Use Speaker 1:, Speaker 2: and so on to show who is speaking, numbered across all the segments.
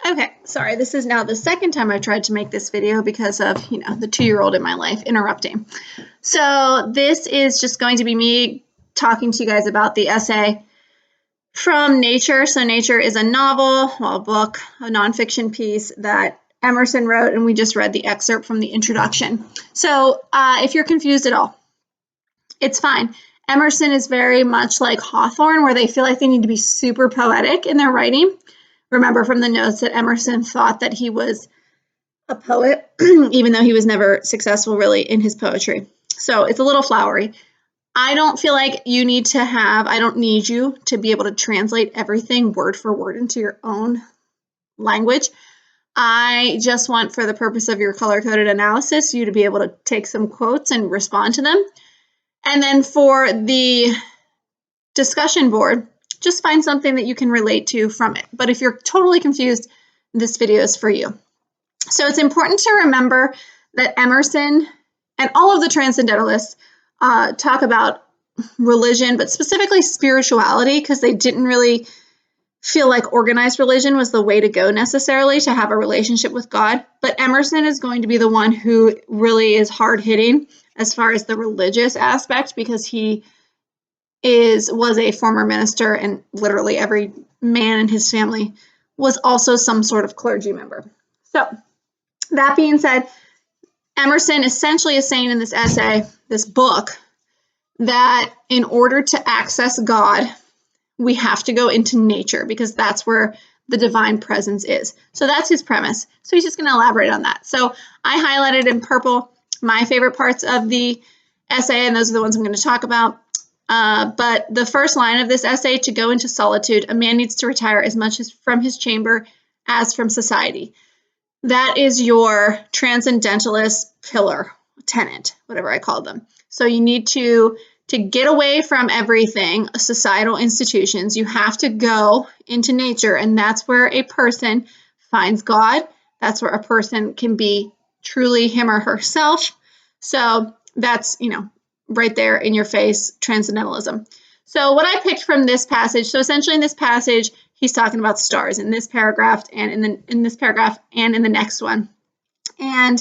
Speaker 1: Okay, sorry, this is now the second time I tried to make this video because of, the 2-year-old in my life interrupting. So this is just going to be me talking to you guys about the essay from Nature. So Nature is a novel, a book, a nonfiction piece that Emerson wrote, and we just read the excerpt from the introduction. So if you're confused at all, it's fine. Emerson is very much like Hawthorne, where they feel like they need to be super poetic in their writing. Remember from the notes that Emerson thought that he was a poet, even though he was never successful really in his poetry. So it's a little flowery. I don't feel like I don't need you to be able to translate everything word for word into your own language. I just want, for the purpose of your color-coded analysis, you to be able to take some quotes and respond to them. And then for the discussion board, just find something that you can relate to from it. But if you're totally confused, this video is for you. So it's important to remember that Emerson and all of the transcendentalists talk about religion, but specifically spirituality, because they didn't really feel like organized religion was the way to go necessarily to have a relationship with God. But Emerson is going to be the one who really is hard-hitting as far as the religious aspect, because he was a former minister, and literally every man in his family was also some sort of clergy member. So that being said, Emerson essentially is saying in this essay, this book, that in order to access God, we have to go into nature, because that's where the divine presence is. So that's his premise. So he's just going to elaborate on that. So I highlighted in purple my favorite parts of the essay, and those are the ones I'm going to talk about. But the first line of this essay, to go into solitude, a man needs to retire as much as from his chamber as from society. That is your transcendentalist pillar, tenet, whatever I call them. So you need to get away from everything, societal institutions. You have to go into nature, and that's where a person finds God. That's where a person can be truly him or herself. So that's, right there in your face, transcendentalism. So what I picked from this passage, so essentially in this passage, he's talking about stars in this paragraph and in this paragraph and in the next one. And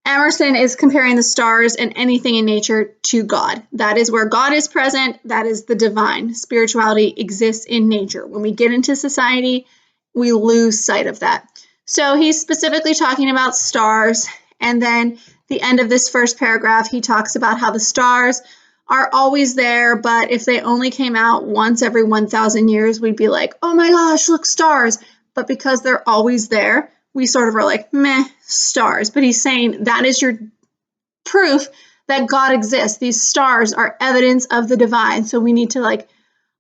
Speaker 1: Emerson is comparing the stars and anything in nature to God. That is where God is present. That is the divine. Spirituality exists in nature. When we get into society, we lose sight of that. So he's specifically talking about stars. And then the end of this first paragraph, he talks about how the stars are always there, but if they only came out once every 1,000 years, we'd be like, oh my gosh, look, stars. But because they're always there, we sort of are like, meh, stars. But he's saying that is your proof that God exists. These stars are evidence of the divine. So we need to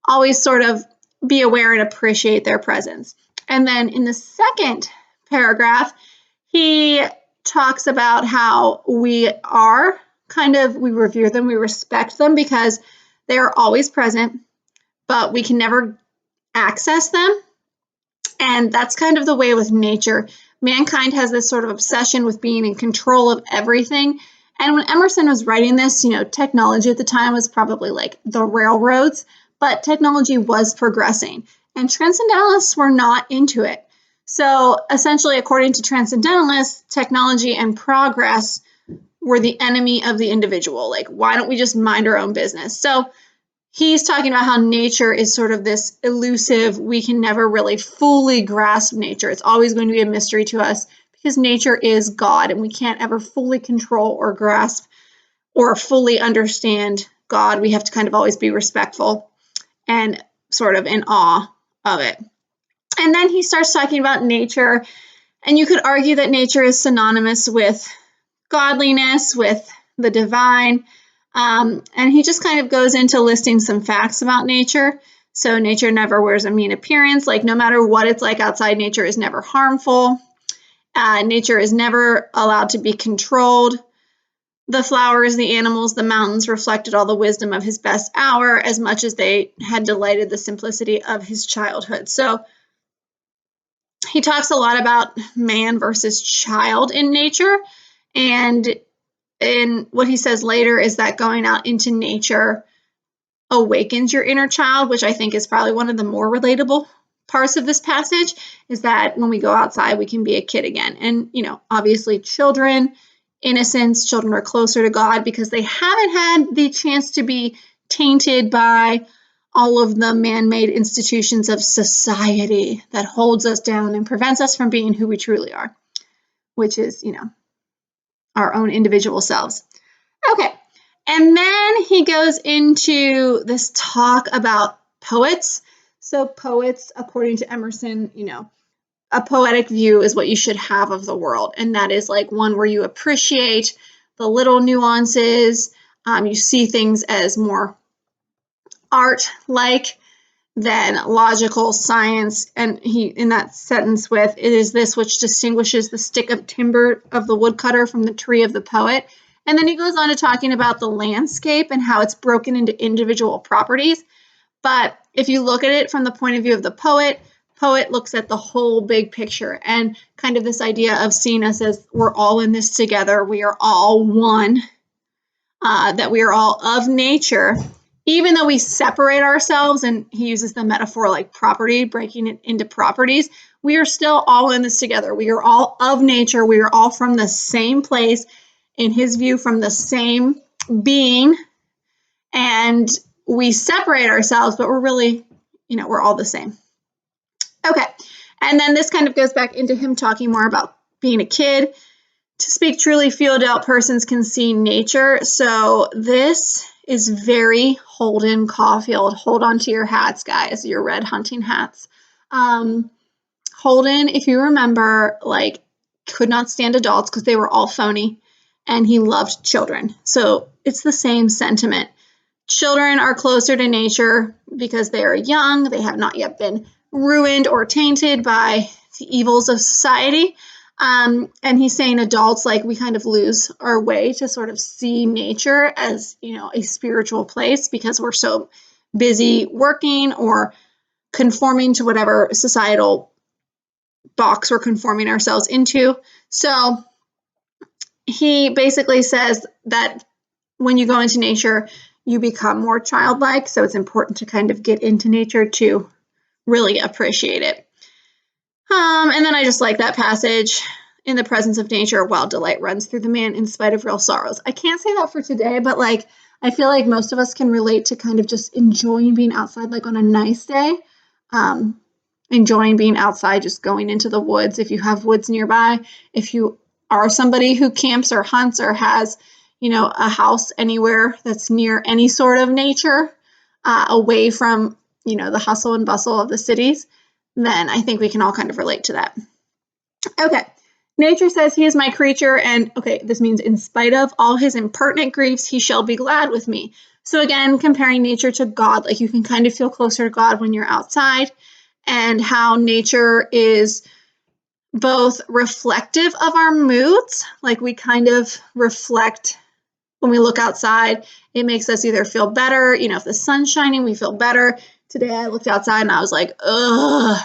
Speaker 1: always sort of be aware and appreciate their presence. And then in the second paragraph, he talks about how we revere them, we respect them because they are always present, but we can never access them. And that's kind of the way with nature. Mankind has this sort of obsession with being in control of everything. And when Emerson was writing this, technology at the time was probably like the railroads, but technology was progressing, and transcendentalists were not into it. So essentially, according to transcendentalists, technology and progress were the enemy of the individual. Like, why don't we just mind our own business? So he's talking about how nature is sort of this elusive, we can never really fully grasp nature. It's always going to be a mystery to us because nature is God, and we can't ever fully control or grasp or fully understand God. We have to kind of always be respectful and sort of in awe of it. And then he starts talking about nature, and you could argue that nature is synonymous with godliness, with the divine. And he just kind of goes into listing some facts about nature. So nature never wears a mean appearance. Like, no matter what it's like outside, nature is never harmful. Nature is never allowed to be controlled. The flowers, the animals, the mountains reflected all the wisdom of his best hour as much as they had delighted the simplicity of his childhood. So he talks a lot about man versus child in nature. And what he says later is that going out into nature awakens your inner child, which I think is probably one of the more relatable parts of this passage is that when we go outside, we can be a kid again. And, obviously children, innocence, children are closer to God because they haven't had the chance to be tainted by all of the man-made institutions of society that holds us down and prevents us from being who we truly are, which is, our own individual selves. Okay. And then he goes into this talk about poets. So poets, according to Emerson, a poetic view is what you should have of the world. And that is like one where you appreciate the little nuances. You see things as more art-like than logical science. And he, in that sentence with, it is this which distinguishes the stick of timber of the woodcutter from the tree of the poet. And then he goes on to talking about the landscape and how it's broken into individual properties. But if you look at it from the point of view of the poet looks at the whole big picture and kind of this idea of seeing us as we're all in this together. We are all one, that we are all of nature. Even though we separate ourselves, and he uses the metaphor like property, breaking it into properties, we are still all in this together. We are all of nature. We are all from the same place, in his view, from the same being. And we separate ourselves, but we're really, we're all the same. Okay. And then this kind of goes back into him talking more about being a kid. To speak truly, field out persons can see nature. So this is very Holden Caulfield. Hold on to your hats, guys, your red hunting hats. Holden, if you remember, could not stand adults because they were all phony, and he loved children. So it's the same sentiment. Children are closer to nature because they are young. They have not yet been ruined or tainted by the evils of society. And he's saying adults, we kind of lose our way to sort of see nature as, a spiritual place because we're so busy working or conforming to whatever societal box we're conforming ourselves into. So he basically says that when you go into nature, you become more childlike. So it's important to kind of get into nature to really appreciate it. And then I just like that passage. In the presence of nature, wild delight runs through the man in spite of real sorrows. I can't say that for today, but I feel like most of us can relate to kind of just enjoying being outside, on a nice day. Enjoying being outside, just going into the woods if you have woods nearby. If you are somebody who camps or hunts or has, a house anywhere that's near any sort of nature, away from, the hustle and bustle of the cities, then I think we can all kind of relate to that. Okay. Nature says he is my creature, and this means in spite of all his impertinent griefs, he shall be glad with me. So again, comparing nature to God, you can kind of feel closer to God when you're outside, and how nature is both reflective of our moods, we kind of reflect when we look outside. It makes us either feel better, if the sun's shining, we feel better. Today I looked outside and I was like, ugh.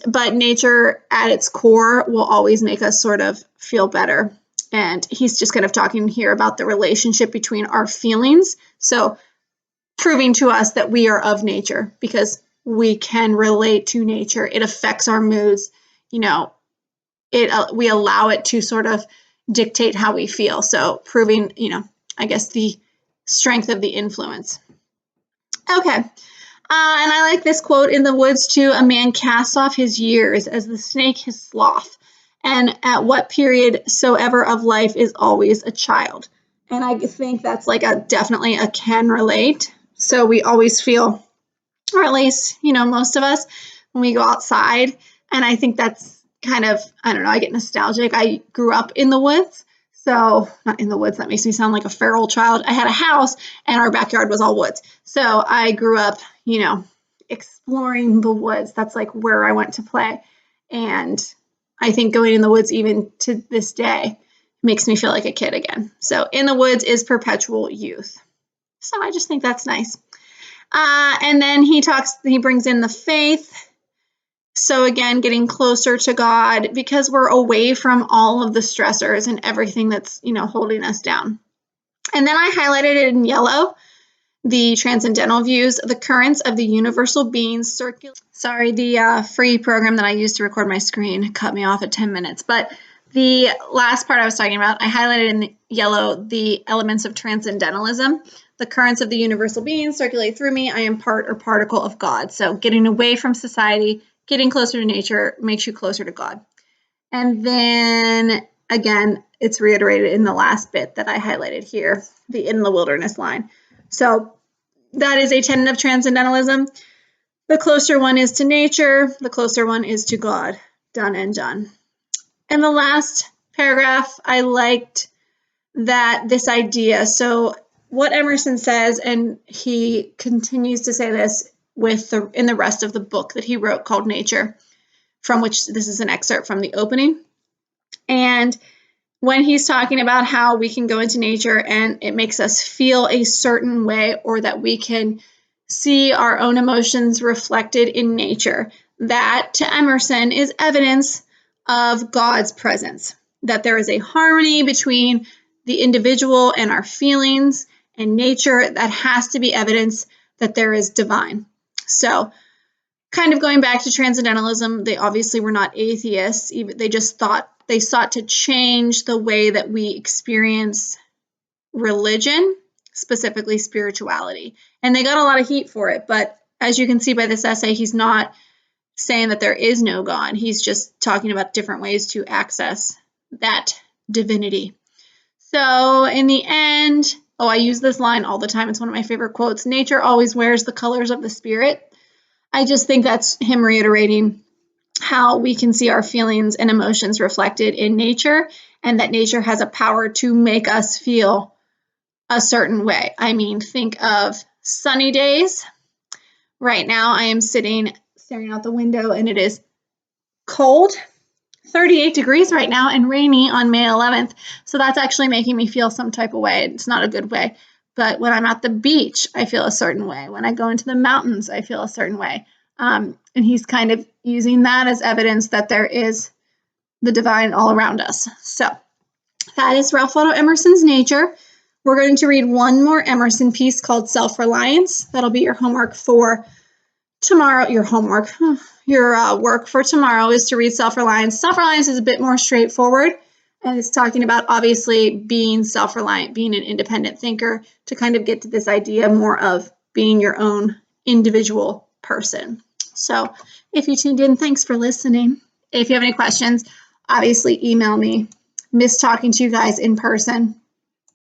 Speaker 1: But nature at its core will always make us sort of feel better. And he's just kind of talking here about the relationship between our feelings. So proving to us that we are of nature because we can relate to nature. It affects our moods. We allow it to sort of dictate how we feel. So proving, I guess the strength of the influence. Okay. And I like this quote, in the woods too, a man casts off his years as the snake his sloth. And at what period soever of life is always a child. And I think that's definitely a can relate. So we always feel, or at least, most of us, when we go outside. And I think that's kind of, I don't know, I get nostalgic. I grew up in the woods. So not in the woods, that makes me sound like a feral child. I had a house and our backyard was all woods. So I grew up, exploring the woods. That's where I went to play. And I think going in the woods even to this day makes me feel like a kid again. So in the woods is perpetual youth. So I just think that's nice. And then he brings in the faith. So again, getting closer to God because we're away from all of the stressors and everything that's, holding us down. And then I highlighted it in yellow the transcendental views, the currents of the universal beings circulate. Sorry, the free program that I used to record my screen cut me off at 10 minutes. But the last part I was talking about, I highlighted in yellow the elements of transcendentalism. The currents of the universal beings circulate through me. I am part or particle of God. So getting away from society, getting closer to nature makes you closer to God. And then again, it's reiterated in the last bit that I highlighted here, the in the wilderness line. So that is a tenet of transcendentalism. The closer one is to nature, the closer one is to God. Done and done. And the last paragraph, I liked that this idea. So what Emerson says, and he continues to say this in the rest of the book that he wrote called Nature, from which this is an excerpt from the opening. And when he's talking about how we can go into nature and it makes us feel a certain way, or that we can see our own emotions reflected in nature, that to Emerson is evidence of God's presence, that there is a harmony between the individual and our feelings and nature that has to be evidence that there is divine. So kind of going back to transcendentalism, they obviously were not atheists. They just sought to change the way that we experience religion, specifically spirituality. And they got a lot of heat for it. But as you can see by this essay, he's not saying that there is no God. He's just talking about different ways to access that divinity. So in the end, I use this line all the time. It's one of my favorite quotes. Nature always wears the colors of the spirit. I just think that's him reiterating how we can see our feelings and emotions reflected in nature, and that nature has a power to make us feel a certain way. I mean, think of sunny days. Right now, I am staring out the window, and it is cold, 38 degrees right now, and rainy on May 11th. So that's actually making me feel some type of way. It's not a good way. But when I'm at the beach, I feel a certain way. When I go into the mountains, I feel a certain way. And he's kind of using that as evidence that there is the divine all around us. So that is Ralph Waldo Emerson's Nature. We're going to read one more Emerson piece called Self-Reliance. That'll be your homework for tomorrow. Your work for tomorrow is to read Self-Reliance. Self-Reliance is a bit more straightforward, and it's talking about obviously being self-reliant, being an independent thinker, to kind of get to this idea more of being your own individual person. So if you tuned in, thanks for listening. If you have any questions, obviously email me. Miss talking to you guys in person.